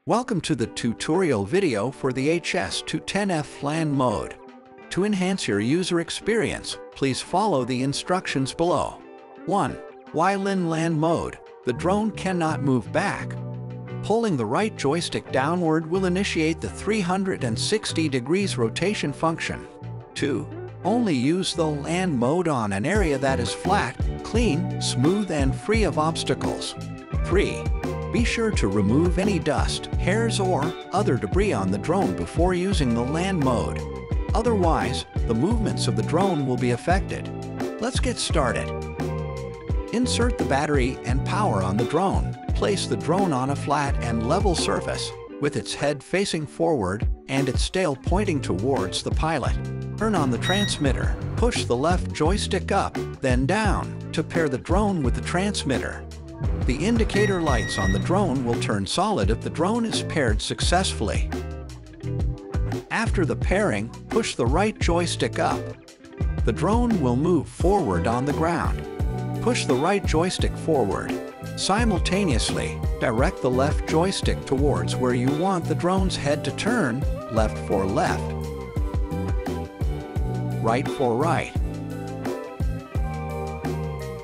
Welcome to the tutorial video for the HS210F land mode. To enhance your user experience, please follow the instructions below. 1. While in land mode, the drone cannot move back. Pulling the right joystick downward will initiate the 360 degrees rotation function. 2. Only use the land mode on an area that is flat, clean, smooth, and free of obstacles. 3. Be sure to remove any dust, hairs, or other debris on the drone before using the land mode. Otherwise, the movements of the drone will be affected. Let's get started. Insert the battery and power on the drone. Place the drone on a flat and level surface, with its head facing forward and its tail pointing towards the pilot. Turn on the transmitter. Push the left joystick up, then down, to pair the drone with the transmitter. The indicator lights on the drone will turn solid if the drone is paired successfully. After the pairing, push the right joystick up. The drone will move forward on the ground. Push the right joystick forward. Simultaneously, direct the left joystick towards where you want the drone's head to turn, left for left, right for right.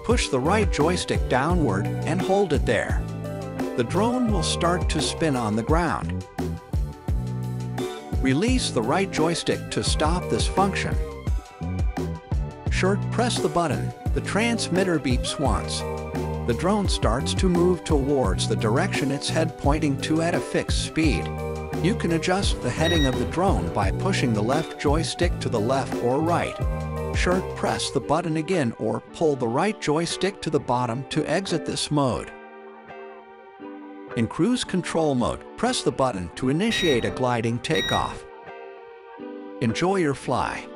Push the right joystick downward and hold it there. The drone will start to spin on the ground. Release the right joystick to stop this function. Press the button. The transmitter beeps once. The drone starts to move towards the direction its head pointing to at a fixed speed. You can adjust the heading of the drone by pushing the left joystick to the left or right. Press the button again or pull the right joystick to the bottom to exit this mode. In cruise control mode, press the button to initiate a gliding takeoff. Enjoy your fly.